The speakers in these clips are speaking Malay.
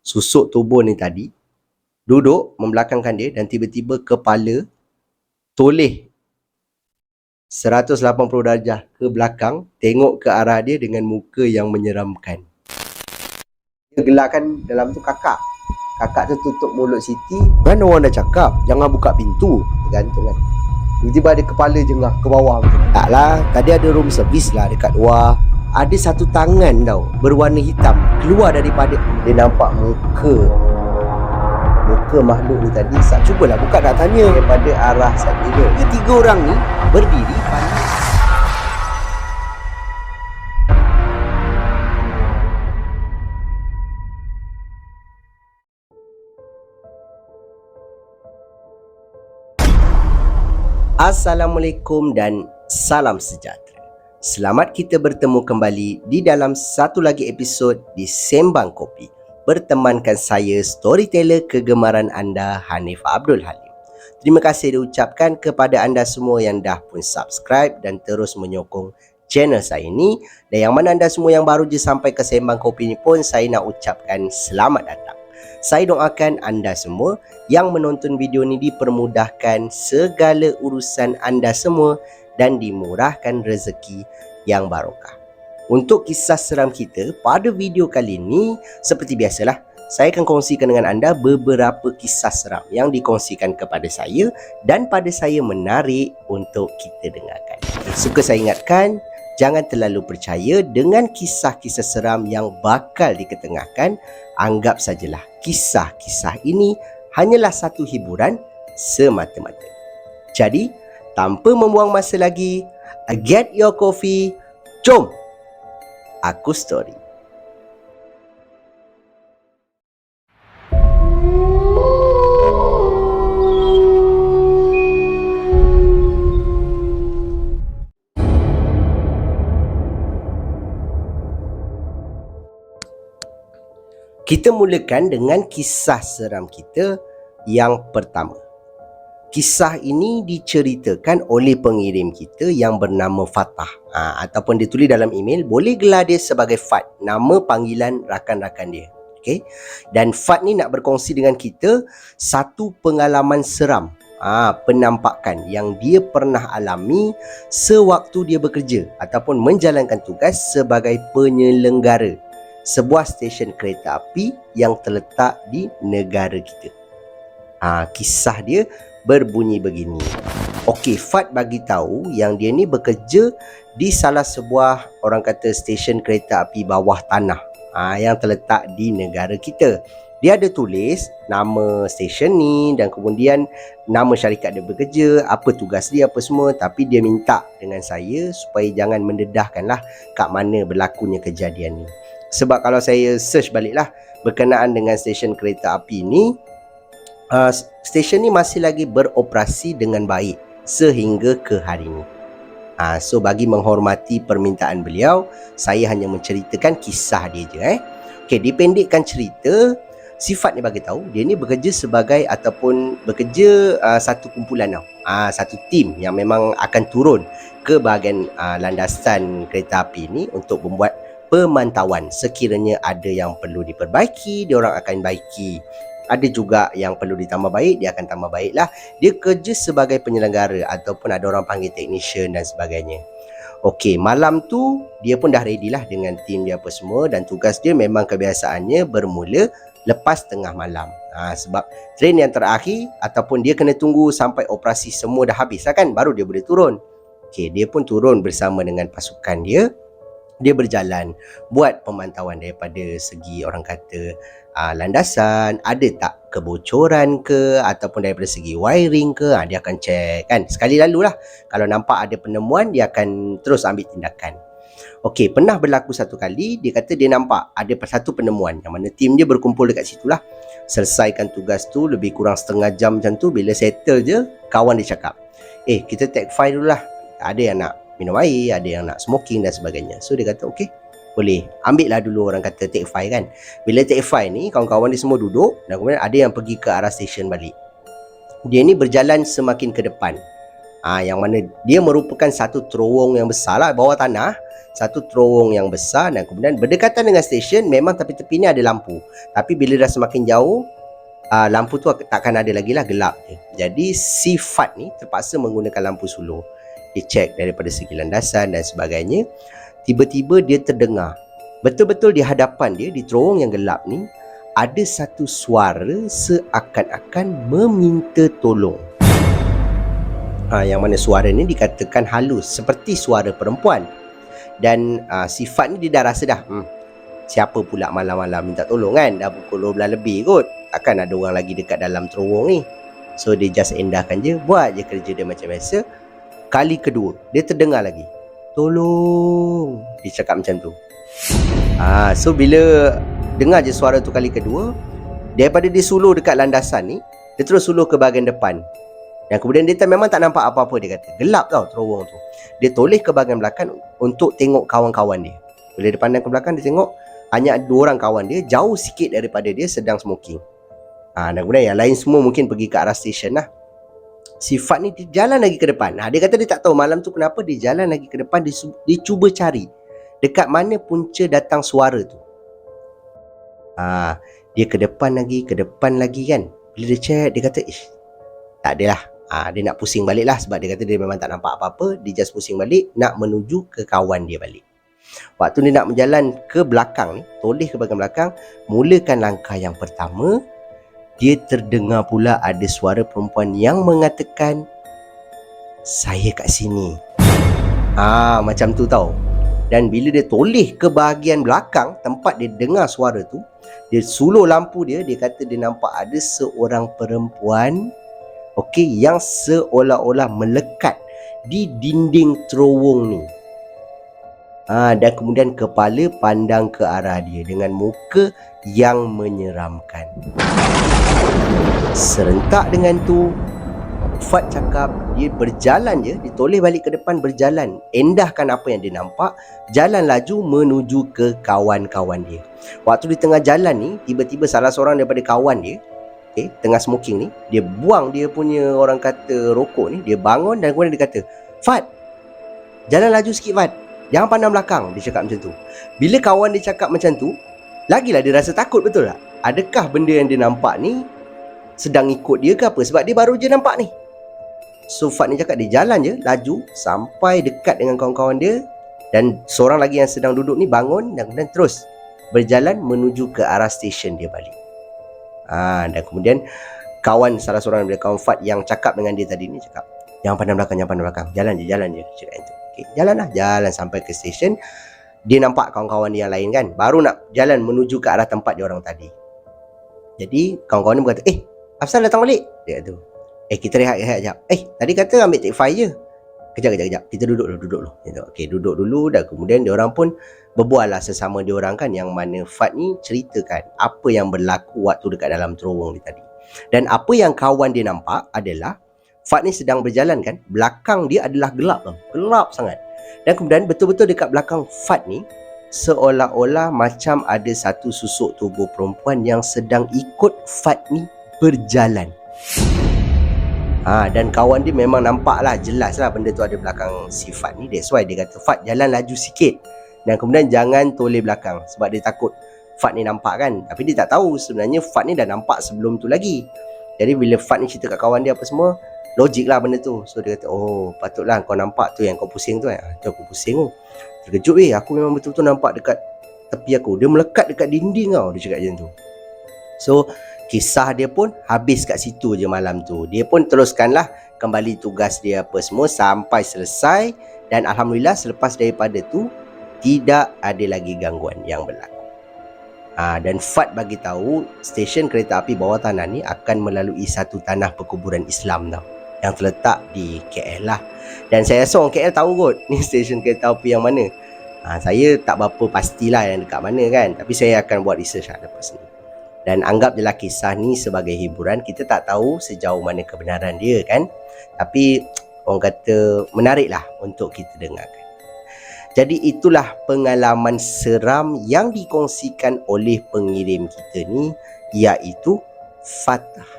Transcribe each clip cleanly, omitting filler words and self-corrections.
susuk tubuh ni tadi duduk membelakangkan dia dan tiba-tiba kepala toleh 180 darjah ke belakang, tengok ke arah dia dengan muka yang menyeramkan. Dia gelakkan dalam tu kakak. Kakak tu tutup mulut Siti. Kan orang dah cakap jangan buka pintu, tergantung kan. Tiba-tiba ada kepala jengah ke bawah macam tu. Taklah, tadi ada room service lah dekat luar. Ada satu tangan tau, berwarna hitam, keluar daripada. Dia nampak muka makhluk ni tadi. Cubalah buka, nak tanya daripada arah sana. Ketiga orang ni berdiri pandang. Assalamualaikum dan salam sejahtera. Selamat kita bertemu kembali di dalam satu lagi episod di Sembang Kopi. Bertemankan saya, storyteller kegemaran anda, Hanif Abdul Halim. Terima kasih diucapkan kepada anda semua yang dah pun subscribe dan terus menyokong channel saya ni. Dan yang mana anda semua yang baru je sampai ke Sembang Kopi ni pun, saya nak ucapkan selamat datang. Saya doakan anda semua yang menonton video ni dipermudahkan segala urusan anda semua dan dimurahkan rezeki yang barokah. Untuk kisah seram kita pada video kali ini, seperti biasalah, saya akan kongsikan dengan anda beberapa kisah seram yang dikongsikan kepada saya dan pada saya menarik untuk kita dengarkan. Suka saya ingatkan, jangan terlalu percaya dengan kisah-kisah seram yang bakal diketengahkan. Anggap sajalah kisah-kisah ini hanyalah satu hiburan semata-mata. Jadi, tanpa membuang masa lagi, get your coffee, jom aku story. Kita mulakan dengan kisah seram kita yang pertama. Kisah ini diceritakan oleh pengirim kita yang bernama Fatah. Ataupun dia tulis dalam email, boleh gelar dia sebagai Fat, nama panggilan rakan-rakan dia. Okay? Dan Fat ni nak berkongsi dengan kita satu pengalaman seram, penampakan yang dia pernah alami sewaktu dia bekerja ataupun menjalankan tugas sebagai penyelenggara sebuah stesen kereta api yang terletak di negara kita. Kisah dia berbunyi begini. Okey, Fat bagi tahu yang dia ni bekerja di salah sebuah, orang kata, stesen kereta api bawah tanah yang terletak di negara kita. Dia ada tulis nama stesen ni dan kemudian nama syarikat dia bekerja, apa tugas dia, apa semua. Tapi dia minta dengan saya supaya jangan mendedahkanlah kat mana berlakunya kejadian ni. Sebab kalau saya search baliklah berkenaan dengan stesen kereta api ni, stesen ni masih lagi beroperasi dengan baik sehingga ke hari ini. So bagi menghormati permintaan beliau, saya hanya menceritakan kisah dia je. Okay, dipendekkan cerita, sifat ni bagi tahu dia ni bekerja sebagai ataupun bekerja satu kumpulan tau. Satu tim yang memang akan turun ke bahagian landasan kereta api ni untuk membuat pemantauan. Sekiranya ada yang perlu diperbaiki, dia orang akan baiki. Ada juga yang perlu ditambah baik, dia akan tambah baik lah. Dia kerja sebagai penyelenggara ataupun ada orang panggil technician dan sebagainya. Okey, malam tu dia pun dah ready lah dengan tim dia apa semua. Dan tugas dia memang kebiasaannya bermula lepas tengah malam. Sebab train yang terakhir ataupun dia kena tunggu sampai operasi semua dah habis lah kan, baru dia boleh turun. Okey, dia pun turun bersama dengan pasukan dia. Dia berjalan buat pemantauan daripada segi, orang kata, landasan, ada tak kebocoran ke, ataupun daripada segi wiring ke, dia akan check kan. Sekali lalu lah, kalau nampak ada penemuan, dia akan terus ambil tindakan. Okey, pernah berlaku satu kali, dia kata dia nampak ada satu penemuan yang mana tim dia berkumpul dekat situ lah. Selesaikan tugas tu lebih kurang setengah jam macam tu. Bila settle je, kawan dia cakap, kita take file dulu lah, ada yang nak minum air, ada yang nak smoking dan sebagainya. So dia kata okey, boleh, ambil lah dulu, orang kata take file kan. Bila take file ni, kawan-kawan dia semua duduk dan kemudian ada yang pergi ke arah stesen balik. Dia ni berjalan semakin ke depan, yang mana dia merupakan satu terowong yang besar lah bawah tanah. satu terowong yang besar, dan kemudian berdekatan dengan stesen. Memang tepi-tepi ni ada lampu, tapi bila dah semakin jauh, lampu tu takkan ada lagi lah, gelap je. Jadi si Fat ni terpaksa menggunakan lampu suluh. Dia cek daripada segi landasan dan sebagainya. Tiba-tiba dia terdengar, betul-betul di hadapan dia, di terowong yang gelap ni, ada satu suara seakan-akan meminta tolong. Yang mana suara ni dikatakan halus, seperti suara perempuan. Dan sifat ni dia dah rasa dah, siapa pula malam-malam minta tolong kan? Dah pukul 12 lebih kot, takkan ada orang lagi dekat dalam terowong ni. So dia just endahkan je, buat je kerja dia macam biasa. Kali kedua dia terdengar lagi, tolong, dia cakap macam tu. So bila dengar je suara tu kali kedua, daripada dia suluh dekat landasan ni, dia terus suluh ke bahagian depan. Dan kemudian dia memang tak nampak apa-apa. Dia kata gelap tau terowong tu. Dia toleh ke bahagian belakang untuk tengok kawan-kawan dia. Bila dia pandang ke belakang, dia tengok hanya ada 2 orang kawan dia jauh sikit daripada dia sedang smoking. Dan kemudian yang lain semua mungkin pergi ke arah stesen lah. Sifat ni dia jalan lagi ke depan. Dia kata dia tak tahu malam tu kenapa dia jalan lagi ke depan. Dia cuba cari dekat mana punca datang suara tu. Dia ke depan lagi kan. Bila dia check, dia kata tak adalah. Dia nak pusing balik lah, sebab dia kata dia memang tak nampak apa-apa. Dia just pusing balik, nak menuju ke kawan dia balik. Waktu dia nak berjalan ke belakang ni, toleh ke bahagian belakang, mulakan langkah yang pertama, dia terdengar pula ada suara perempuan yang mengatakan, saya kat sini. Macam tu tau. Dan bila dia toleh ke bahagian belakang tempat dia dengar suara tu, dia suluh lampu dia kata dia nampak ada seorang perempuan yang seolah-olah melekat di dinding terowong ni. Dan kemudian kepala pandang ke arah dia dengan muka yang menyeramkan. Serentak dengan tu, Fat cakap dia berjalan je, dia toleh balik ke depan, berjalan, endahkan apa yang dia nampak, jalan laju menuju ke kawan-kawan dia. Waktu di tengah jalan ni, tiba-tiba salah seorang daripada kawan dia, tengah smoking ni, dia buang dia punya, orang kata, rokok ni, dia bangun dan kemudian dia kata, Fat, jalan laju sikit Fat, jangan pandang belakang. Dia cakap macam tu. Bila kawan dia cakap macam tu, lagilah dia rasa takut, betul tak? Adakah benda yang dia nampak ni sedang ikut dia ke apa? Sebab dia baru je nampak ni. So Fat ni cakap dia jalan je laju sampai dekat dengan kawan-kawan dia, dan seorang lagi yang sedang duduk ni bangun dan kemudian terus berjalan menuju ke arah stesen dia balik. Dan kemudian salah seorang daripada kawan Fat yang cakap dengan dia tadi ni cakap, jangan pandang belakang, jalan je cakap itu. Jalan sampai ke stesen. Dia nampak kawan-kawan dia yang lain kan, baru nak jalan menuju ke arah tempat dia orang tadi. Jadi kawan-kawan dia berkata, Afsal datang balik, dia kata. Kita rehat sekejap. Tadi kata ambil take 5 je. Kejap. Kita duduk dulu. Duduk dulu, dan kemudian diorang pun berbual lah sesama diorang kan, yang mana Fat ni ceritakan apa yang berlaku waktu dekat dalam terowong ni tadi. Dan apa yang kawan dia nampak adalah Fat ni sedang berjalan kan, belakang dia adalah gelap tau. Gelap sangat. Dan kemudian betul-betul dekat belakang Fat ni, seolah-olah macam ada satu susuk tubuh perempuan yang sedang ikut Fat ni berjalan. Dan kawan dia memang nampak lah, jelas lah benda tu ada belakang si Fat ni. That's why dia kata, Fat jalan laju sikit, dan kemudian jangan toleh belakang, sebab dia takut Fat ni nampak kan. Tapi dia tak tahu sebenarnya Fat ni dah nampak sebelum tu lagi. Jadi bila Fat ni cerita kat kawan dia apa semua, logik lah benda tu. So dia kata, patutlah kau nampak tu yang kau pusing tu kan. Tu aku pusing tu. Terkejut aku memang betul-betul nampak dekat tepi aku. Dia melekat dekat dinding tau, dia cakap macam tu. So kisah dia pun habis kat situ je malam tu. Dia pun teruskanlah kembali tugas dia apa semua sampai selesai. Dan Alhamdulillah selepas daripada tu tidak ada lagi gangguan yang berlaku. Dan Fat bagi tahu stesen kereta api bawah tanah ni akan melalui satu tanah perkuburan Islam tau, yang terletak di KL lah. Dan saya rasa orang KL tahu kot ni stesen kereta api yang mana. Saya tak berapa pastilah yang dekat mana kan, tapi saya akan buat research lepas ni. Dan anggap je lah kisah ni sebagai hiburan. Kita tak tahu sejauh mana kebenaran dia kan, tapi orang kata menarik lah untuk kita dengarkan. Jadi itulah pengalaman seram yang dikongsikan oleh pengirim kita ni, iaitu Fatah.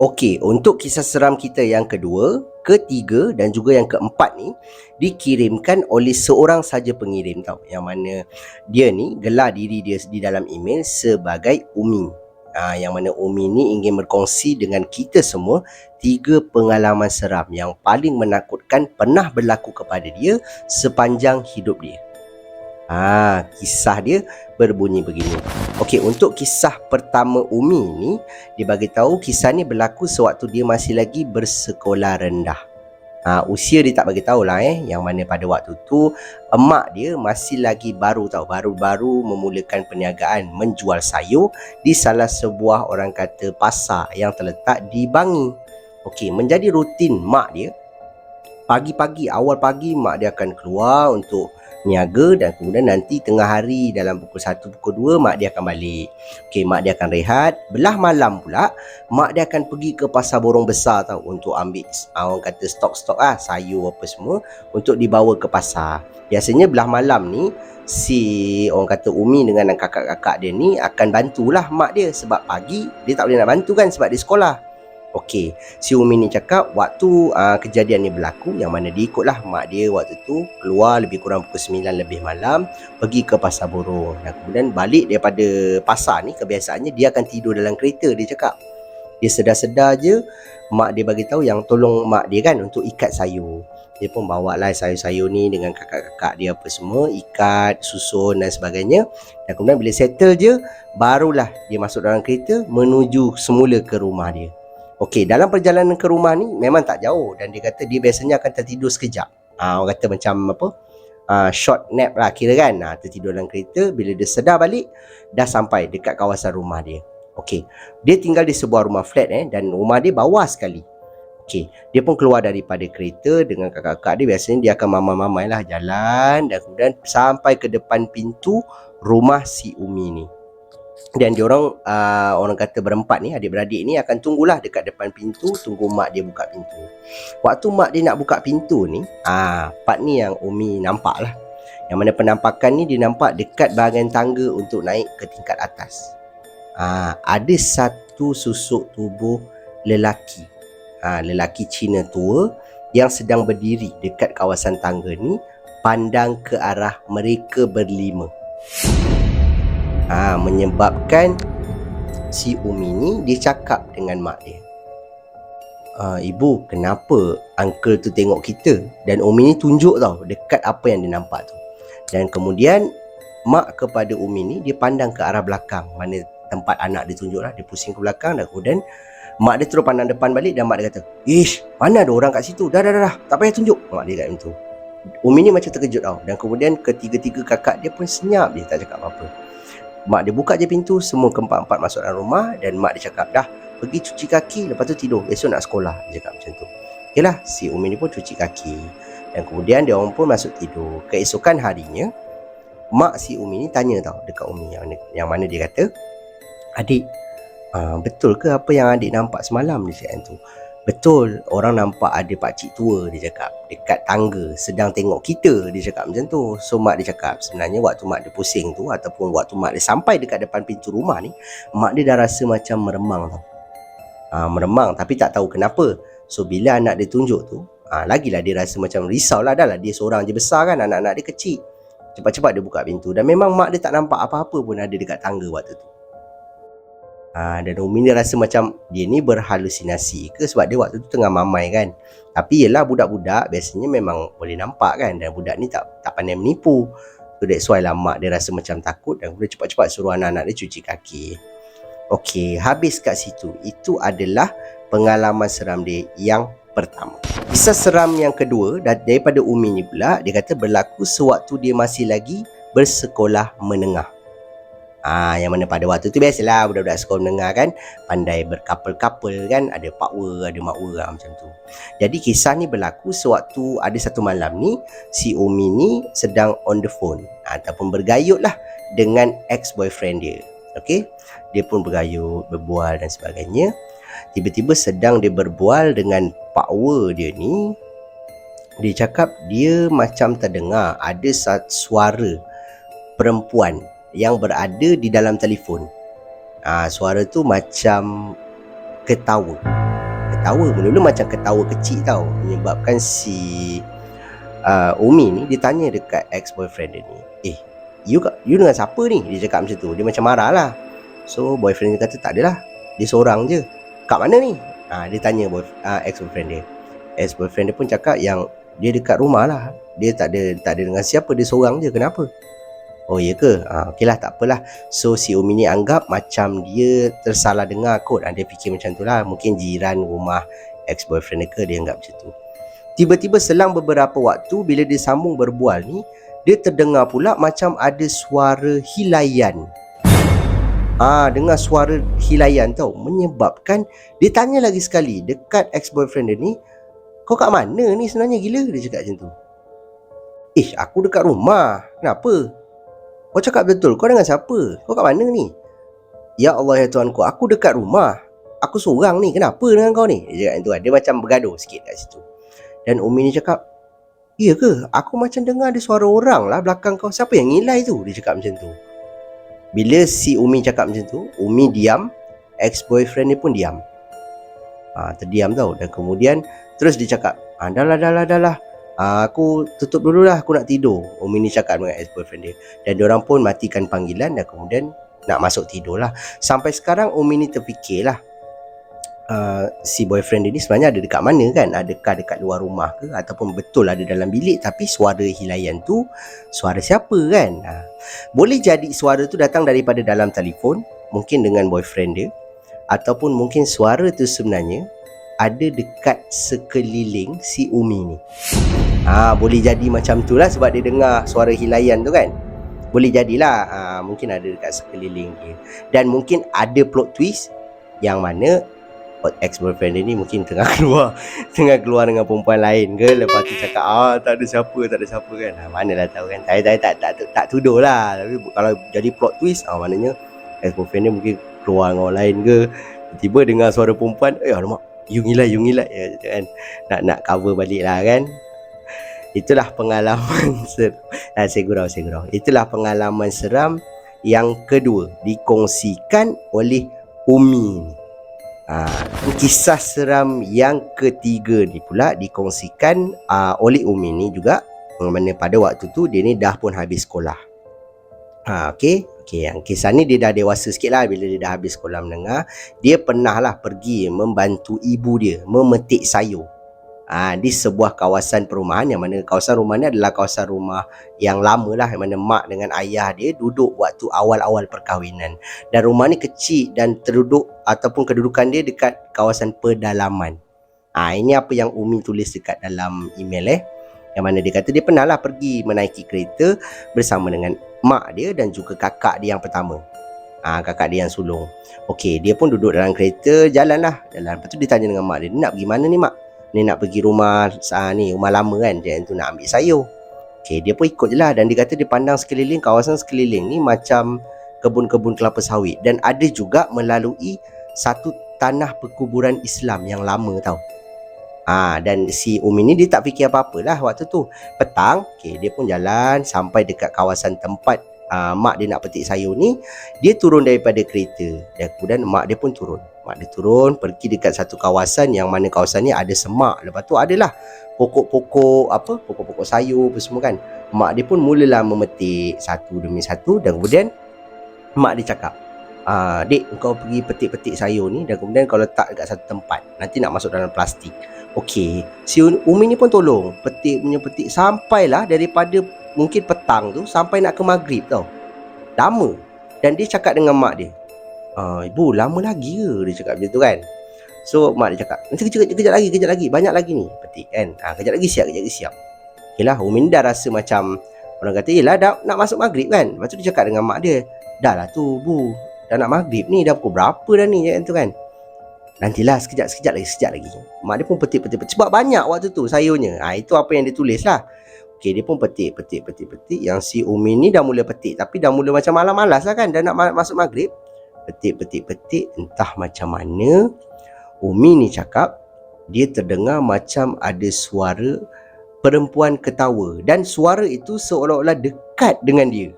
Okey, untuk kisah seram kita yang kedua, ketiga dan juga yang keempat ni dikirimkan oleh seorang saja pengirim tau. Yang mana dia ni gelar diri dia di dalam email sebagai Umi. Yang mana Umi ni ingin berkongsi dengan kita semua 3 pengalaman seram yang paling menakutkan pernah berlaku kepada dia sepanjang hidup dia. Kisah dia berbunyi begini. Okey, untuk kisah pertama Umi ni, dia bagi tahu kisah ni berlaku sewaktu dia masih lagi bersekolah rendah. Usia dia tak bagi tahu lah yang mana pada waktu tu emak dia masih lagi baru memulakan perniagaan menjual sayur di salah sebuah orang kata pasar yang terletak di Bangi. Okey, menjadi rutin mak dia, pagi-pagi, awal pagi mak dia akan keluar untuk niaga dan kemudian nanti tengah hari dalam pukul 1, pukul 2 mak dia akan balik. Okey, mak dia akan rehat. Belah malam pula mak dia akan pergi ke pasar borong besar tau untuk ambil orang kata stok-stok sayur apa semua untuk dibawa ke pasar. Biasanya belah malam ni si orang kata Umi dengan kakak-kakak dia ni akan bantulah mak dia sebab pagi dia tak boleh nak bantu kan sebab dia sekolah. Okey, si Umi ni cakap waktu kejadian ni berlaku yang mana dia ikutlah mak dia waktu tu keluar lebih kurang pukul 9 lebih malam pergi ke pasar borong dan kemudian balik daripada pasar ni kebiasaannya dia akan tidur dalam kereta. Dia cakap dia sedar-sedar je mak dia bagi tahu yang tolong mak dia kan untuk ikat sayur. Dia pun bawa lah sayur-sayur ni dengan kakak-kakak dia apa semua, ikat, susun dan sebagainya. Dan kemudian bila settle je, barulah dia masuk dalam kereta menuju semula ke rumah dia. Okey, dalam perjalanan ke rumah ni memang tak jauh dan dia kata dia biasanya akan tertidur sekejap. Orang kata macam apa? Short nap lah kira kan. Tertidur dalam kereta, bila dia sedar balik dah sampai dekat kawasan rumah dia. Okey, dia tinggal di sebuah rumah flat dan rumah dia bawah sekali. Okey, dia pun keluar daripada kereta dengan kakak-kakak dia. Biasanya dia akan mamai-mamai lah jalan dan kemudian sampai ke depan pintu rumah si Umi ni. Dan diorang orang kata berempat ni, adik-beradik ni akan tunggulah dekat depan pintu, tunggu mak dia buka pintu. Waktu mak dia nak buka pintu ni, part ni yang Umi nampak lah. Yang mana penampakan ni dia nampak dekat bahagian tangga untuk naik ke tingkat atas. Ada satu susuk tubuh lelaki, lelaki Cina tua yang sedang berdiri dekat kawasan tangga ni, pandang ke arah mereka berlima. Menyebabkan si Umi ni dia cakap dengan mak dia, ibu, kenapa uncle tu tengok kita? Dan Umi ni tunjuk tau dekat apa yang dia nampak tu. Dan kemudian mak kepada Umi ni dia pandang ke arah belakang, mana tempat anak dia tunjuk lah. Dia pusing ke belakang dan kemudian mak dia terus pandang depan balik dan mak dia kata, ish, mana ada orang kat situ? Dah, tak payah tunjuk. Mak dia kat situ. Umi ni macam terkejut tau. Dan kemudian ketiga-tiga kakak dia pun senyap, dia tak cakap apa-apa. Mak dia buka je pintu, semua keempat-empat masuk dalam rumah dan mak dia cakap, dah, pergi cuci kaki, lepas tu tidur, esok nak sekolah. Dia cakap macam tu. Okeylah, si Umi ni pun cuci kaki dan kemudian dia orang pun masuk tidur. Keesokan harinya, mak si Umi ni tanya tau dekat Umi yang mana dia kata, adik, betul ke apa yang adik nampak semalam? Dia cakap tu. Betul, orang nampak ada pakcik tua, dia cakap, dekat tangga sedang tengok kita. Dia cakap macam tu. So mak dia cakap sebenarnya waktu mak dia pusing tu ataupun waktu mak dia sampai dekat depan pintu rumah ni, mak dia dah rasa macam meremang tau. Meremang tapi tak tahu kenapa. So bila anak dia tunjuk tu, lagilah dia rasa macam risau lah. Dah lah dia seorang je besar kan, anak-anak dia kecil. Cepat-cepat dia buka pintu dan memang mak dia tak nampak apa-apa pun ada dekat tangga waktu tu. Dan Umi ni rasa macam dia ni berhalusinasi ke sebab dia waktu tu tengah mamai kan. Tapi yelah budak-budak biasanya memang boleh nampak kan, dan budak ni tak pandai menipu. So that's why lah mak dia rasa macam takut dan kemudian cepat-cepat suruh anak-anak dia cuci kaki. Okey, habis kat situ. Itu adalah pengalaman seram dia yang pertama. Kisah seram yang kedua daripada Umi ni pula, dia kata berlaku sewaktu dia masih lagi bersekolah menengah. Yang mana pada waktu tu biasalah budak-budak sekolah menengah kan, pandai berkapal-kapal kan, ada pakwa, ada makwa macam tu. Jadi kisah ni berlaku sewaktu ada satu malam ni si Umi ni sedang on the phone ataupun bergayut lah dengan ex-boyfriend dia. Okey, dia pun bergayut, berbual dan sebagainya. Tiba-tiba sedang dia berbual dengan pakwa dia ni, dia cakap dia macam terdengar ada suara perempuan yang berada di dalam telefon. Suara tu macam ketawa. ketawa. Mula-mula macam ketawa kecil tau. Menyebabkan si Umi ni dia tanya dekat ex-boyfriend dia ni, you dengan siapa ni? Dia cakap macam tu. Dia macam marah lah. So boyfriend dia kata tak adalah, dia seorang je. Kat mana ni? Dia tanya ex-boyfriend dia. Ex-boyfriend dia pun cakap yang dia dekat rumah lah, dia tak ada dengan siapa, dia seorang je. Kenapa? Oh ya ke? Okey lah, tak apalah. So si Umi ni anggap macam dia tersalah dengar kot. Dia fikir macam tu lah. Mungkin jiran rumah ex-boyfriend dia ke, dia anggap macam tu. Tiba-tiba selang beberapa waktu, bila dia sambung berbual ni, dia terdengar pula macam ada suara hilayan. Dengar suara hilayan tau. Menyebabkan dia tanya lagi sekali dekat ex-boyfriend dia ni, kau kat mana ni sebenarnya, gila? Dia cakap macam tu. Aku dekat rumah. Kenapa? Kau cakap betul, kau dengan siapa? Kau kat mana ni? Ya Allah ya Tuhanku, aku dekat rumah. Aku seorang ni, kenapa dengan kau ni? Dia cakap macam tu. Dia macam bergaduh sikit kat situ. Dan Umi ni cakap, iya ke? Aku macam dengar ada suara orang lah belakang kau. Siapa yang ngilai tu? Dia cakap macam tu. Bila si Umi cakap macam tu, Umi diam, ex-boyfriend ni pun diam. Terdiam tau. Dan kemudian terus dia cakap, dah lah. Aku tutup dulu lah, aku nak tidur. Umi ni cakap dengan ex-boyfriend dia. Dan diorang pun matikan panggilan dan kemudian nak masuk tidur lah. Sampai sekarang Umi ni terfikir lah, si boyfriend dia ni sebenarnya ada dekat mana kan? Adakah dekat luar rumah ke? Ataupun betul ada dalam bilik, tapi suara hilayan tu suara siapa kan? Boleh jadi suara tu datang daripada dalam telefon, mungkin dengan boyfriend dia. Ataupun mungkin suara tu sebenarnya ada dekat sekeliling si Umi ni. Boleh jadi macam tu lah, sebab dia dengar suara hilayan tu kan. Boleh jadilah mungkin ada dekat sekeliling dia. Dan mungkin ada plot twist yang mana ex-boyfriend dia ni mungkin tengah keluar dengan perempuan lain ke. Lepas tu cakap tak ada siapa kan. Manalah tahu kan. Tak tuduh lah. Tapi kalau jadi plot twist, maknanya ex-boyfriend dia mungkin keluar dengan orang lain ke. Tiba-tiba dengar suara perempuan, alamak, you ngilai kan. Nak cover balik lah kan. Itulah pengalaman saya gurau. Itulah pengalaman seram yang kedua dikongsikan oleh Umi. Kisah seram yang ketiga ni pula dikongsikan oleh Umi ni juga, mana pada waktu tu dia ni dah pun habis sekolah. Okey, yang kisah ni dia dah dewasa sikit lah. Bila dia dah habis sekolah menengah, dia pernah lah pergi membantu ibu dia memetik sayur di sebuah kawasan perumahan, yang mana kawasan rumah ni adalah kawasan rumah yang lama lah, yang mana mak dengan ayah dia duduk waktu awal-awal perkahwinan. Dan rumah ni kecil dan terduduk ataupun kedudukan dia dekat kawasan pedalaman. Ini apa yang Umi tulis dekat dalam email yang mana dia kata dia pernah lah pergi menaiki kereta bersama dengan mak dia dan juga kakak dia yang pertama, kakak dia yang sulung. Okey, dia pun duduk dalam kereta, jalan. Lepas tu dia tanya dengan mak dia, nak pergi mana ni mak? Ni nak pergi rumah rumah lama kan, dia tu nak ambil sayur. Okey, dia pun ikut je lah. Dan dia kata dia pandang sekeliling, kawasan sekeliling ni macam kebun-kebun kelapa sawit. Dan ada juga melalui satu tanah perkuburan Islam yang lama tau. Dan si Umi ni dia tak fikir apa-apalah waktu tu. Petang, dia pun jalan sampai dekat kawasan tempat mak dia nak petik sayur ni. Dia turun daripada kereta dan kemudian mak dia pun turun. Mak dia turun pergi dekat satu kawasan yang mana kawasan ni ada semak. Lepas tu adalah pokok-pokok sayur apa semua kan. Mak dia pun mulalah memetik satu demi satu. Dan kemudian mak dia cakap, Dek, kau pergi petik-petik sayur ni dan kemudian kau letak dekat satu tempat, nanti nak masuk dalam plastik. Okey, si Umi ni pun tolong petik sampailah daripada mungkin petang tu sampai nak ke maghrib tau. Lama. Dan dia cakap dengan mak dia, ibu lama lagi ke? Dia cakap macam tu kan. So mak dia cakap, nanti kejap lagi, banyak lagi ni petik kan. Kejap lagi siap. Okeylah, Umi ni dah rasa macam orang kata, yelah dah nak masuk maghrib kan. Lepas tu dia cakap dengan mak dia, dah lah tu bu, dah nak maghrib ni, dah pukul berapa dah ni macam tu kan. Nantilah sekejap lagi. Mak dia pun petik sebab banyak waktu tu sayurnya. Itu apa yang dia tulis lah. Okey, dia pun petik. Yang si Umi ni dah mula petik, tapi dah mula macam malas lah kan, dah nak masuk maghrib. Petik. Entah macam mana Umi ni cakap dia terdengar macam ada suara perempuan ketawa. Dan suara itu seolah-olah dekat dengan dia.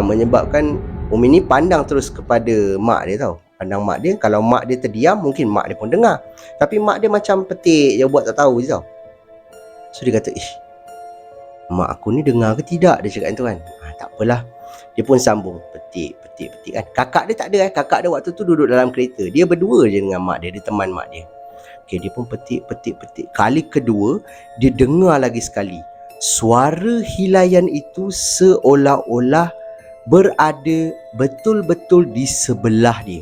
Menyebabkan Umi ni pandang terus kepada mak dia tau. Pandang mak dia. Kalau mak dia terdiam, mungkin mak dia pun dengar. Tapi mak dia macam petik je, buat tak tahu je tau. So dia kata, ish, mak aku ni dengar ke tidak? Dia cakap tu kan. Tak apalah. Dia pun sambung, petik kan. Kakak dia tak ada. Kakak dia waktu tu duduk dalam kereta. Dia berdua je dengan mak dia. Dia teman mak dia. Okay, dia pun petik. Kali kedua, dia dengar lagi sekali. Suara hilayan itu seolah-olah berada betul-betul di sebelah dia.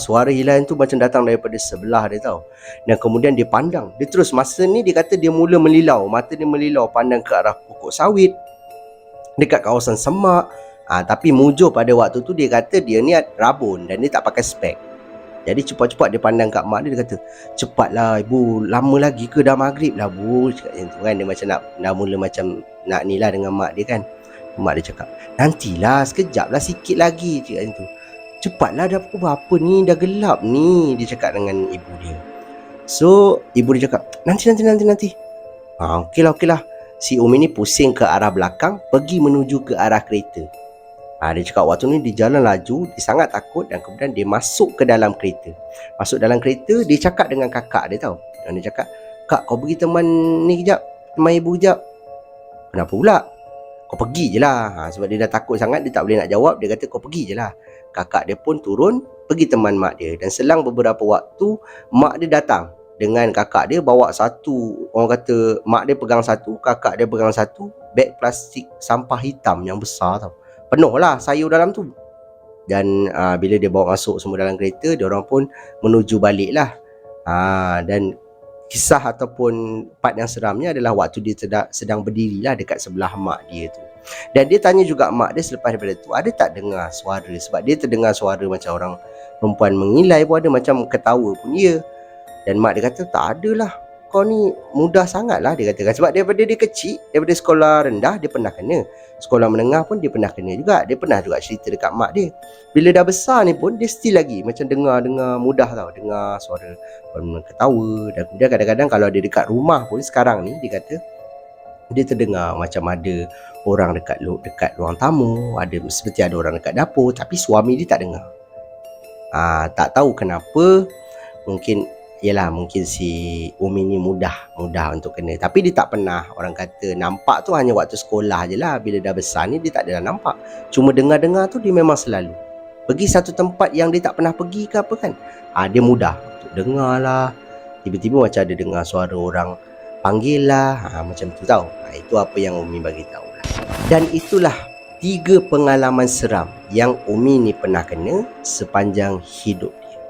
Suara hilayan tu macam datang daripada sebelah dia tau. Dan kemudian dia pandang. Dia terus, masa ni dia kata dia mula melilau. Mata dia melilau, pandang ke arah pokok sawit, dekat kawasan semak. Tapi mujur pada waktu tu dia kata dia ni rabun dan dia tak pakai spek. Jadi cepat-cepat dia pandang kat mak dia. Dia kata, cepatlah ibu, lama lagi ke? Dah maghrib lah bu. Cakap macam tu kan. Dia macam nak mula macam nak ni lah dengan mak dia kan. Mak dia cakap, nantilah, sekejap lah, sikit lagi. Cakap macam tu. Cepatlah, dah pukul berapa ni? Dah gelap ni. Dia cakap dengan ibu dia. So ibu dia cakap, nanti. Okey lah. Si Umi ni pusing ke arah belakang, pergi menuju ke arah kereta. Dia cakap waktu ni dia jalan laju, dia sangat takut dan kemudian dia masuk ke dalam kereta. Masuk dalam kereta, dia cakap dengan kakak dia tau. Dia cakap, kak, kau pergi teman ni kejap, teman ibu kejap. Kenapa pula? Kau pergi je lah. Sebab dia dah takut sangat, dia tak boleh nak jawab. Dia kata, kau pergi je lah. Kakak dia pun turun, pergi teman mak dia. Dan selang beberapa waktu, mak dia datang dengan kakak dia, bawa satu, orang kata mak dia pegang satu, kakak dia pegang satu beg plastik sampah hitam yang besar tau. Penuh lah sayur dalam tu. Dan bila dia bawa masuk semua dalam kereta, dia orang pun menuju balik lah. Dan kisah ataupun part yang seramnya adalah waktu dia sedang berdiri lah dekat sebelah mak dia tu. Dan dia tanya juga mak dia selepas daripada tu, ada tak dengar suara? Sebab dia terdengar suara macam orang perempuan mengilai pun ada, macam ketawa pun ya. Dan mak dia kata, tak adalah, kau ni mudah sangat lah, dia katakan. Sebab daripada dia kecil, daripada sekolah rendah dia pernah kena, sekolah menengah pun dia pernah kena juga. Dia pernah juga cerita dekat mak dia. Bila dah besar ni pun dia still lagi macam dengar mudah tau, dengar suara orang ketawa. Dan kemudian kadang-kadang kalau dia dekat rumah pun sekarang ni, dia kata dia terdengar macam ada orang dekat ruang tamu, ada seperti ada orang dekat dapur, tapi suami dia tak dengar. Tak tahu kenapa. Mungkin si Umi ni mudah untuk kena. Tapi dia tak pernah, orang kata nampak tu hanya waktu sekolah je lah. Bila dah besar ni dia tak adalah nampak. Cuma dengar-dengar tu dia memang selalu pergi satu tempat yang dia tak pernah pergi ke apa kan. Dia mudah untuk dengar lah. Tiba-tiba macam ada dengar suara orang panggil lah. Macam tu tau. Itu apa yang Umi bagi tahu lah. Dan itulah 3 pengalaman seram yang Umi ni pernah kena sepanjang hidup dia.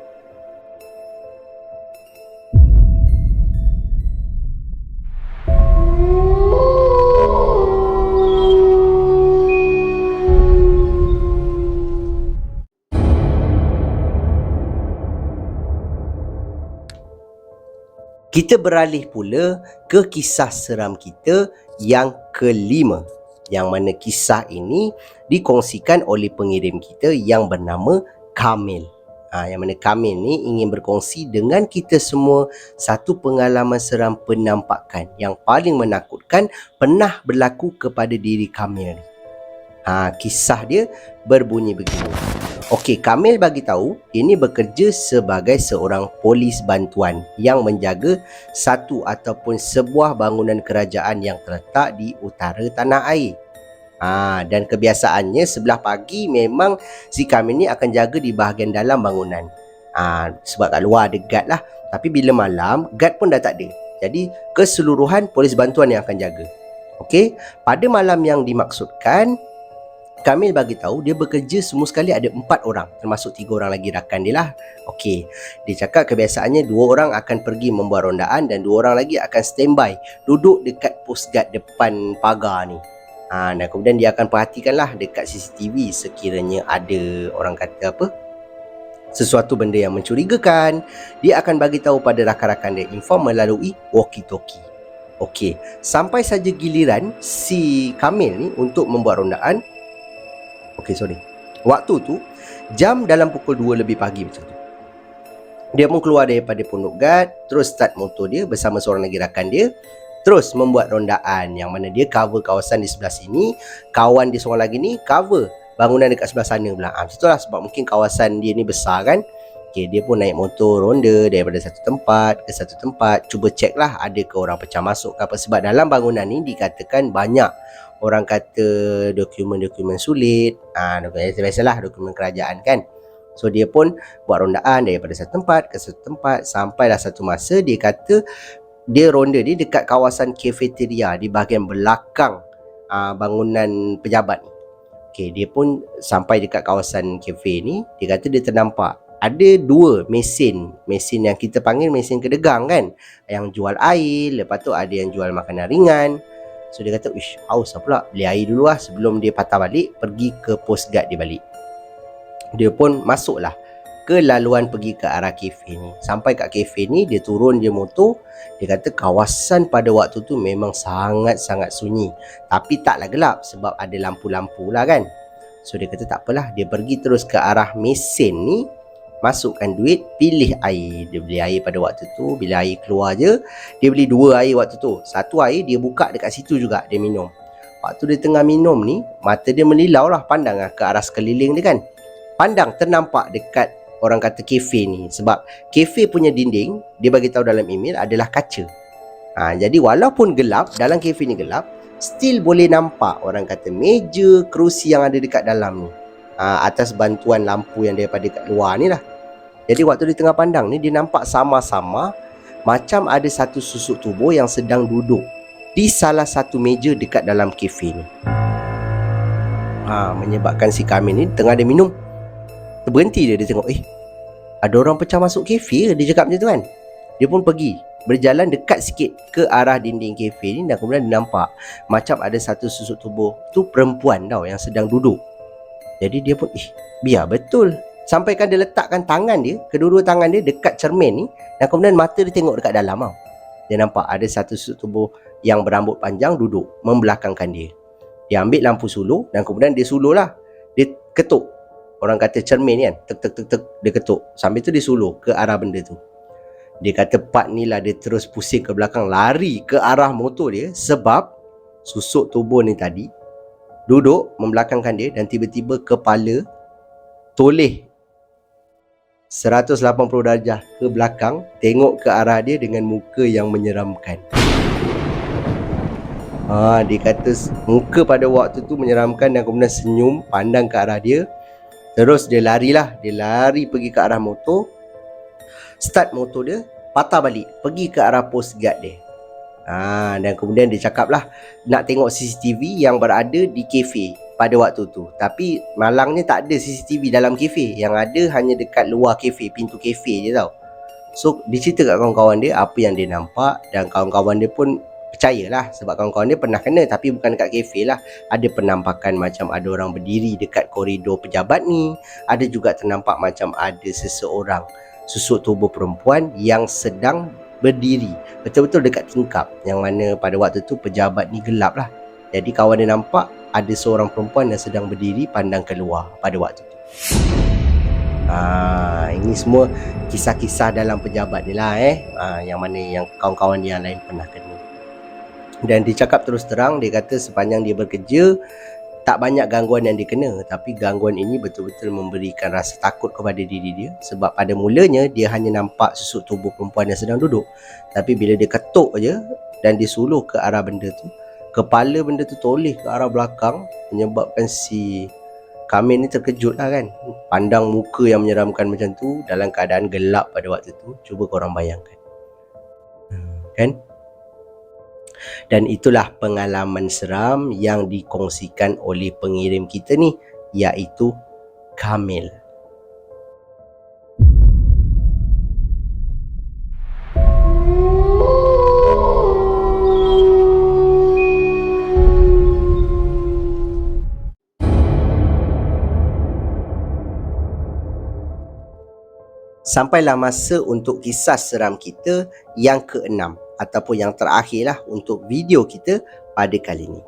Kita beralih pula ke kisah seram kita yang kelima, yang mana kisah ini dikongsikan oleh pengirim kita yang bernama Kamil. Yang mana Kamil ni ingin berkongsi dengan kita semua satu pengalaman seram penampakan yang paling menakutkan pernah berlaku kepada diri Kamil ni. Kisah dia berbunyi begini. Okey, Kamil bagi tahu ini bekerja sebagai seorang polis bantuan yang menjaga satu ataupun sebuah bangunan kerajaan yang terletak di utara tanah air. Dan kebiasaannya sebelah pagi memang si Kamil ni akan jaga di bahagian dalam bangunan. Sebab kat luar ada guard lah. Tapi bila malam, guard pun dah tak ada. Jadi keseluruhan polis bantuan yang akan jaga. Okey, pada malam yang dimaksudkan, Kamil bagi tahu dia bekerja semua sekali ada 4 orang, termasuk 3 orang lagi rakan dia lah. Okey, dia cakap kebiasaannya 2 orang akan pergi membuat rondaan dan 2 orang lagi akan standby duduk dekat post guard depan pagar ni. Dan kemudian dia akan perhatikanlah dekat CCTV sekiranya ada orang kata apa, sesuatu benda yang mencurigakan, dia akan bagi tahu pada rakan-rakan dia, inform melalui walkie-talkie. Okey, sampai saja giliran si Kamil ni untuk membuat rondaan. Waktu tu jam dalam pukul 2 lebih pagi macam tu. Dia pun keluar daripada pondok guard, terus start motor dia bersama seorang lagi rakan dia, terus membuat rondaan yang mana dia cover kawasan di sebelah sini, kawan dia seorang lagi ni cover bangunan dekat sebelah sana pula. Betul lah, sebab mungkin kawasan dia ni besar kan. Okay, dia pun naik motor ronda daripada satu tempat ke satu tempat, cuba cek lah ada ke orang pecah masuk ke apa. Sebab dalam bangunan ni dikatakan banyak orang kata dokumen-dokumen sulit, biasalah dokumen kerajaan kan. So dia pun buat rondaan daripada satu tempat ke satu tempat, sampailah satu masa dia kata dia ronda dia dekat kawasan kafeteria di bahagian belakang bangunan pejabat ni. Okay, dia pun sampai dekat kawasan kafe ni, dia kata dia ternampak ada dua mesin yang kita panggil mesin kedegang kan, yang jual air, lepas tu ada yang jual makanan ringan. So dia kata, "Ish, haus pula, beli air dulu lah sebelum dia patah balik pergi ke post guard dia balik." Dia pun masuklah ke laluan pergi ke arah kafe ni. Sampai kat kafe ni, dia turun je motor. Dia kata kawasan pada waktu tu memang sangat-sangat sunyi, tapi taklah gelap sebab ada lampu-lampu lah kan. So dia kata tak apalah, dia pergi terus ke arah mesin ni, masukkan duit, pilih air. Dia beli air pada waktu tu. Bila air keluar je, dia beli 2 air waktu tu. Satu air dia buka dekat situ juga, dia minum. Waktu dia tengah minum ni, mata dia melilau lah, pandang lah ke arah sekeliling dia kan. Pandang ternampak dekat orang kata kafe ni, sebab kafe punya dinding dia bagi tahu dalam email adalah kaca. Jadi walaupun gelap, dalam kafe ni gelap, still boleh nampak orang kata meja, kerusi yang ada dekat dalam ni, atas bantuan lampu yang daripada dekat luar ni lah. Jadi waktu dia tengah pandang ni, dia nampak sama-sama macam ada satu susuk tubuh yang sedang duduk di salah satu meja dekat dalam kafe ni. Menyebabkan si Kamil ni tengah dia minum, berhenti dia tengok, ada orang pecah masuk kafe ke? Dia cakap macam tu kan. Dia pun pergi, berjalan dekat sikit ke arah dinding kafe ni, dan kemudian dia nampak macam ada satu susuk tubuh tu, perempuan tau, yang sedang duduk. Jadi dia pun, biar betul. Sampaikan dia letakkan tangan dia, kedua-dua tangan dia dekat cermin ni, dan kemudian mata dia tengok dekat dalam tau. Dia nampak ada satu susuk tubuh yang berambut panjang duduk membelakangkan dia. Dia ambil lampu suluh dan kemudian dia suluh lah. Dia ketuk, orang kata cermin ni kan, tek, dia ketuk. Sambil tu dia suluh ke arah benda tu. Dia kata part ni lah dia terus pusing ke belakang, lari ke arah motor dia, sebab susuk tubuh ni tadi duduk membelakangkan dia, dan tiba-tiba kepala toleh 180 darjah ke belakang, tengok ke arah dia dengan muka yang menyeramkan. Dia kata muka pada waktu tu menyeramkan, dan kemudian senyum, pandang ke arah dia. Terus dia larilah, dia lari pergi ke arah motor, start motor dia, patah balik, pergi ke arah post guard dia. Dan kemudian dia cakap lah nak tengok CCTV yang berada di kafe pada waktu tu. Tapi malangnya tak ada CCTV dalam kafe, yang ada hanya dekat luar kafe, pintu kafe je tau. So dia cerita kat kawan-kawan dia apa yang dia nampak, dan kawan-kawan dia pun percayalah, sebab kawan-kawan dia pernah kena, tapi bukan dekat kafe lah. Ada penampakan macam ada orang berdiri dekat koridor pejabat ni. Ada juga ternampak macam ada seseorang, susuk tubuh perempuan yang sedang berdiri betul-betul dekat tingkap, yang mana pada waktu tu pejabat ni gelap lah. Jadi kawan dia nampak ada seorang perempuan yang sedang berdiri pandang keluar pada waktu tu. Ini semua kisah-kisah dalam pejabat ni lah yang mana yang kawan-kawan dia yang lain pernah kena. Dan dia cakap terus terang, dia kata sepanjang dia bekerja, tak banyak gangguan yang dia kena, tapi gangguan ini betul-betul memberikan rasa takut kepada diri dia. Sebab pada mulanya dia hanya nampak susuk tubuh perempuan yang sedang duduk, tapi bila dia ketuk je dan disuluh ke arah benda tu, kepala benda tu toleh ke arah belakang, menyebabkan si Kamil ni terkejut lah kan. Pandang muka yang menyeramkan macam tu dalam keadaan gelap pada waktu tu, cuba korang bayangkan kan. Dan itulah pengalaman seram yang dikongsikan oleh pengirim kita ni, iaitu Kamil. Sampailah masa untuk kisah seram kita yang ke-6 ataupun yang terakhir lah untuk video kita pada kali ini.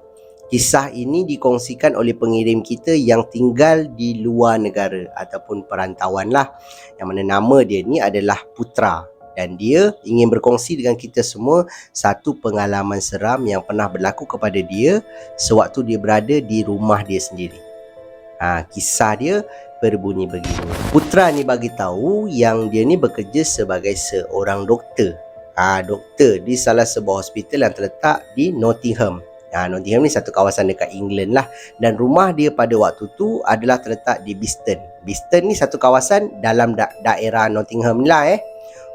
Kisah ini dikongsikan oleh pengirim kita yang tinggal di luar negara ataupun perantauan lah, yang mana nama dia ni adalah Putra, dan dia ingin berkongsi dengan kita semua satu pengalaman seram yang pernah berlaku kepada dia sewaktu dia berada di rumah dia sendiri. Kisah dia berbunyi begini. Putera ni bagi tahu yang dia ni bekerja sebagai seorang doktor. Doktor di salah sebuah hospital yang terletak di Nottingham. Nottingham ni satu kawasan dekat England lah. Dan rumah dia pada waktu tu adalah terletak di Beeston. Beeston ni satu kawasan dalam daerah Nottingham ni lah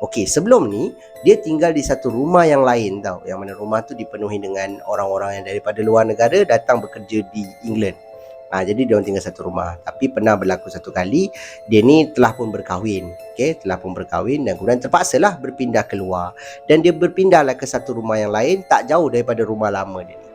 Okey, sebelum ni dia tinggal di satu rumah yang lain tau. Yang mana rumah tu dipenuhi dengan orang-orang yang daripada luar negara datang bekerja di England. Jadi dia orang tinggal satu rumah. Tapi pernah berlaku satu kali dia ni telah pun berkahwin. Telah pun berkahwin dan kemudian terpaksalah berpindah keluar. Dan dia berpindahlah ke satu rumah yang lain tak jauh daripada rumah lama dia ni.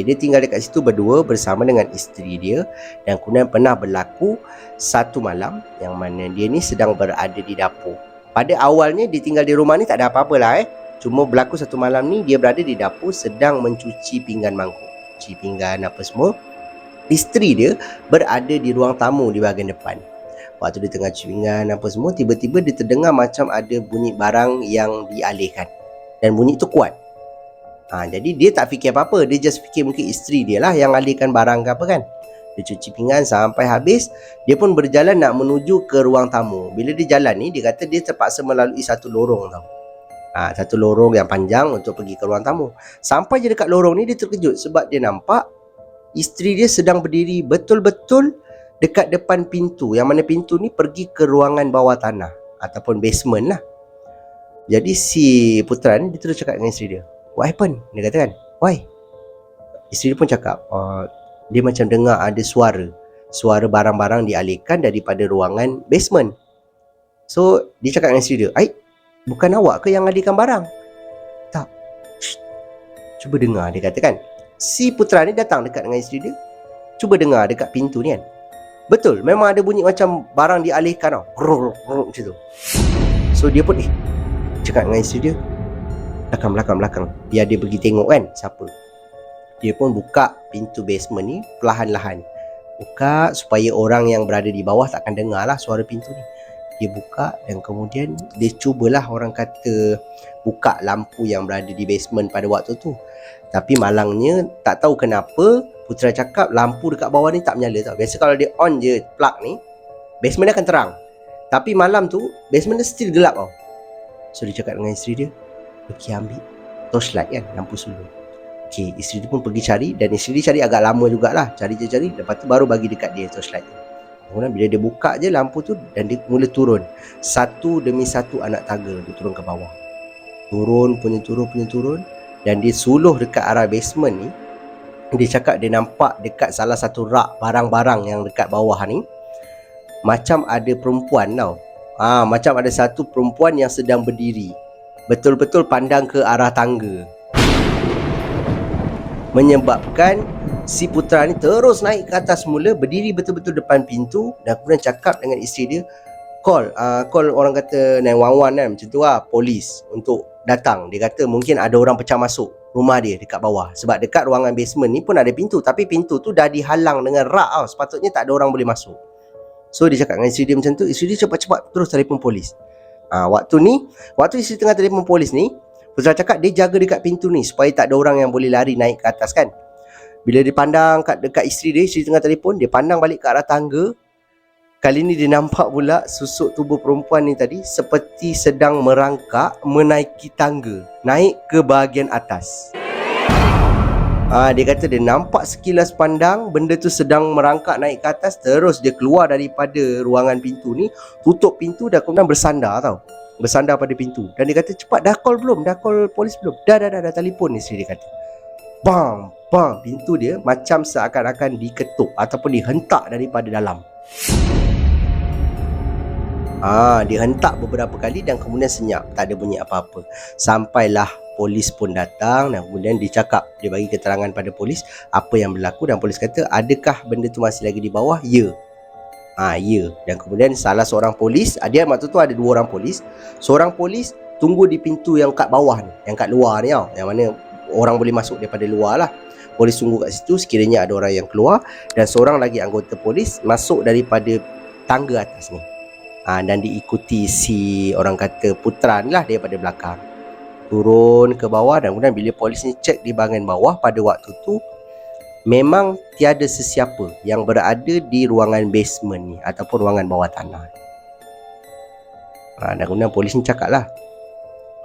Dia tinggal dekat situ berdua bersama dengan isteri dia. Dan kemudian pernah berlaku satu malam yang mana dia ni sedang berada di dapur. Pada awalnya dia tinggal di rumah ni tak ada apa-apa lah Cuma berlaku satu malam ni dia berada di dapur sedang mencuci pinggan mangkuk. Cuci pinggan apa semua. Isteri dia berada di ruang tamu di bahagian depan. Waktu dia tengah cuci pinggan apa semua, tiba-tiba dia terdengar macam ada bunyi barang yang dialihkan. Dan bunyi tu kuat. Jadi dia tak fikir apa-apa. Dia just fikir mungkin isteri dia lah yang alihkan barang ke apa kan. Dia cuci pinggan sampai habis. Dia pun berjalan nak menuju ke ruang tamu. Bila dia jalan ni, dia kata dia terpaksa melalui satu lorong tau. Satu lorong yang panjang untuk pergi ke ruang tamu. Sampai je dekat lorong ni dia terkejut sebab dia nampak isteri dia sedang berdiri betul-betul dekat depan pintu. Yang mana pintu ni pergi ke ruangan bawah tanah ataupun basement lah. Jadi si putera ni dia terus cakap dengan isteri dia, "What happened?" Dia kata kan, "Why?" Isteri dia pun cakap, dia macam dengar ada suara barang-barang dialihkan daripada ruangan basement. So dia cakap dengan isteri dia, "Bukan awak ke yang alihkan barang?" "Tak." "Cuba dengar," dia kata kan. Si putera ni datang dekat dengan isteri dia. Cuba dengar dekat pintu ni kan. Betul, memang ada bunyi macam barang dialihkan tau. Macam tu. So dia pun cakap dengan isteri dia, Belakang biar dia pergi tengok kan siapa. Dia pun buka pintu basement ni perlahan-lahan. Buka supaya orang yang berada di bawah takkan dengar lah suara pintu ni. Dia buka dan kemudian dia cubalah orang kata buka lampu yang berada di basement pada waktu tu. Tapi malangnya tak tahu kenapa putera cakap lampu dekat bawah ni tak menyala tau. Biasa kalau dia on je plug ni, basement dia akan terang. Tapi malam tu basement dia still gelap tau. So dia cakap dengan isteri dia, "Pergi ambil torchlight kan, lampu sulur." Isteri dia pun pergi cari. Dan isteri dia cari agak lama jugalah. Cari. Lepas tu baru bagi dekat dia torchlight tu. Kemudian bila dia buka je lampu tu dan dia mula turun. Satu demi satu anak tangga dia turun ke bawah. Turun. Dan dia suluh dekat arah basement ni. Dia cakap dia nampak dekat salah satu rak barang-barang yang dekat bawah ni, macam ada perempuan tau. Macam ada satu perempuan yang sedang berdiri. Betul-betul pandang ke arah tangga. Menyebabkan si putera ni terus naik ke atas mula, berdiri betul-betul depan pintu dan kemudian cakap dengan isteri dia, call orang kata 911 kan, macam tu lah, polis untuk datang. Dia kata mungkin ada orang pecah masuk rumah dia dekat bawah. Sebab dekat ruangan basement ni pun ada pintu, tapi pintu tu dah dihalang dengan rak tau. Sepatutnya tak ada orang boleh masuk. So dia cakap dengan isteri dia macam tu. Isteri dia cepat-cepat terus telefon polis. Waktu isteri tengah telefon polis ni, putera cakap dia jaga dekat pintu ni supaya tak ada orang yang boleh lari naik ke atas kan. Bila dia pandang dekat isteri tengah telefon, dia pandang balik ke arah tangga. Kali ni dia nampak pula susuk tubuh perempuan ni tadi seperti sedang merangkak menaiki tangga, naik ke bahagian atas. Dia kata dia nampak sekilas pandang benda tu sedang merangkak naik ke atas. Terus dia keluar daripada ruangan pintu ni, tutup pintu dan kemudian bersandar tau. Bersandar pada pintu. Dan dia kata, "Cepat, dah call belum? Dah call polis belum?" Dah telefon," isteri dia kata. Bang, pintu dia macam seakan-akan diketuk ataupun dihentak daripada dalam. Dihentak beberapa kali dan kemudian senyap, tak ada bunyi apa-apa. Sampailah polis pun datang dan kemudian dia bagi keterangan pada polis apa yang berlaku. Dan polis kata, "Adakah benda tu masih lagi di bawah?" "Ya." Ya. Dan kemudian salah seorang polis, dia waktu tu ada dua orang polis. Seorang polis tunggu di pintu yang kat bawah ni, yang kat luar ni tau, yang mana orang boleh masuk daripada luar lah. Polis tunggu kat situ sekiranya ada orang yang keluar. Dan seorang lagi anggota polis masuk daripada tangga atas ni. Dan diikuti si orang kata putera ni lah daripada belakang. Turun ke bawah dan kemudian bila polis ni cek di bahagian bawah pada waktu tu, memang tiada sesiapa yang berada di ruangan basement ni ataupun ruangan bawah tanah. Dan kemudian polis ni cakap lah,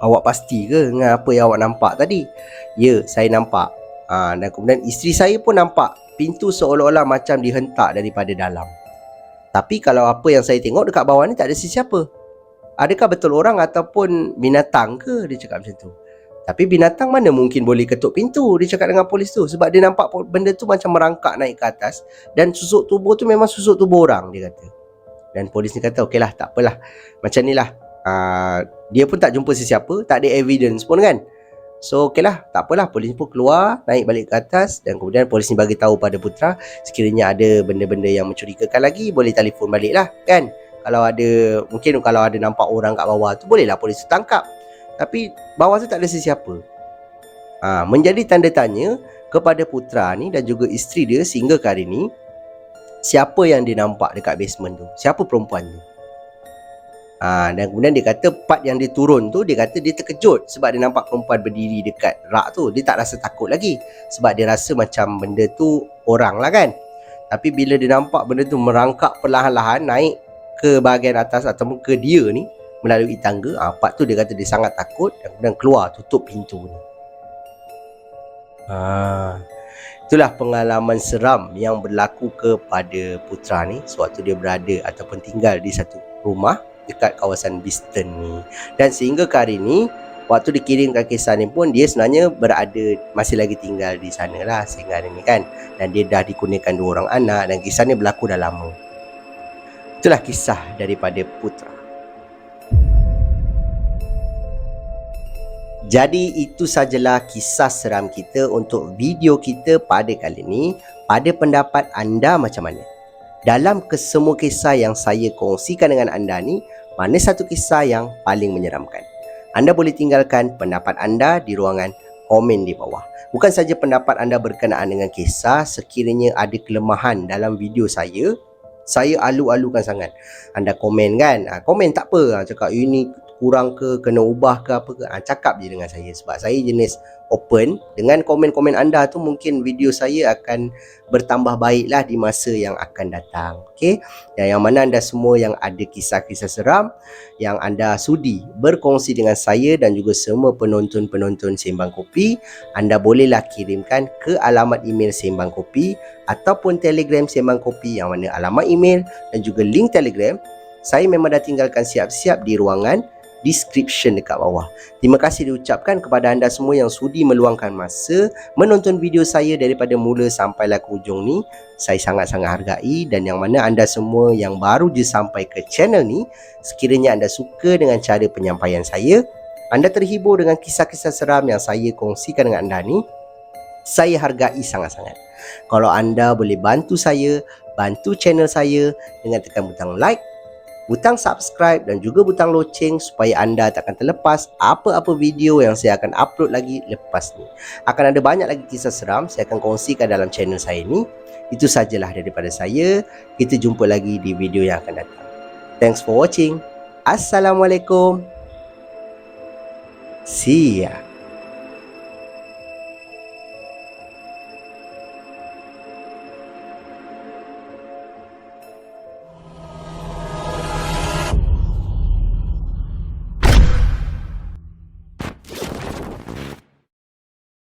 awak pasti ke dengan apa yang awak nampak tadi? Ya, saya nampak. Dan kemudian isteri saya pun nampak pintu seolah-olah macam dihentak daripada dalam. Tapi kalau apa yang saya tengok dekat bawah ni tak ada sesiapa. Adakah betul orang ataupun binatang ke? Dia cakap macam tu. Tapi binatang mana mungkin boleh ketuk pintu, dia cakap dengan polis tu. Sebab dia nampak benda tu macam merangkak naik ke atas. Dan susuk tubuh tu memang susuk tubuh orang, dia kata. Dan polis ni kata, okeylah, tak apalah. Macam ni lah. Dia pun tak jumpa sesiapa, tak ada evidence pun kan. So okeylah, tak apalah. Polis pun keluar, naik balik ke atas. Dan kemudian polis ni bagi tahu pada Putra, sekiranya ada benda-benda yang mencurigakan lagi, boleh telefon balik lah kan. Kalau ada, mungkin kalau ada nampak orang kat bawah tu, bolehlah polis tu tangkap. Tapi bawah tu tak ada sesiapa. Menjadi tanda tanya kepada Putra ni dan juga isteri dia sehingga ke hari ni, siapa yang dia nampak dekat basement tu? Siapa perempuan tu? Dan kemudian dia kata part yang dia turun tu, dia kata dia terkejut sebab dia nampak perempuan berdiri dekat rak tu. Dia tak rasa takut lagi sebab dia rasa macam benda tu orang lah kan. Tapi bila dia nampak benda tu merangkak perlahan-lahan naik ke bahagian atas ataupun ke dia ni melalui tangga, part tu dia kata dia sangat takut dan kemudian keluar tutup pintu ni. Itulah pengalaman seram yang berlaku kepada Putra ni sewaktu dia berada ataupun tinggal di satu rumah dekat kawasan Beeston ni. Dan sehingga ke hari ni, waktu dikirimkan kisah ni pun dia sebenarnya masih lagi tinggal di sana lah sehingga hari ni kan. Dan dia dah dikurniakan 2 orang anak dan kisah ni berlaku dah lama. Itulah kisah daripada Putra. Jadi itu sajalah kisah seram kita untuk video kita pada kali ini. Pada pendapat anda macam mana? Dalam kesemua kisah yang saya kongsikan dengan anda ni, mana satu kisah yang paling menyeramkan? Anda boleh tinggalkan pendapat anda di ruangan komen di bawah. Bukan saja pendapat anda berkenaan dengan kisah, sekiranya ada kelemahan dalam video saya alu-alukan sangat. Anda komen kan? Komen tak apa. Cakap ini kurang ke, kena ubah ke apa ke. Cakap je dengan saya. Sebab saya jenis open. Dengan komen-komen anda tu mungkin video saya akan bertambah baiklah di masa yang akan datang. Okay? Dan yang mana anda semua yang ada kisah-kisah seram yang anda sudi berkongsi dengan saya dan juga semua penonton-penonton Sembang Kopi, anda bolehlah kirimkan ke alamat email Sembang Kopi ataupun Telegram Sembang Kopi, yang mana alamat email dan juga link Telegram saya memang dah tinggalkan siap-siap di ruangan description dekat bawah. Terima kasih diucapkan kepada anda semua yang sudi meluangkan masa menonton video saya daripada mula sampailah ke hujung ni. Saya sangat-sangat hargai. Dan yang mana anda semua yang baru je sampai ke channel ni, sekiranya anda suka dengan cara penyampaian saya, anda terhibur dengan kisah-kisah seram yang saya kongsikan dengan anda ni, saya hargai sangat-sangat. Kalau anda boleh bantu saya, bantu channel saya dengan tekan butang like, butang subscribe dan juga butang loceng supaya anda tak akan terlepas apa-apa video yang saya akan upload lagi lepas ni. Akan ada banyak lagi kisah seram saya akan kongsikan dalam channel saya ni. Itu sajalah daripada saya. Kita jumpa lagi di video yang akan datang. Thanks for watching. Assalamualaikum. See ya.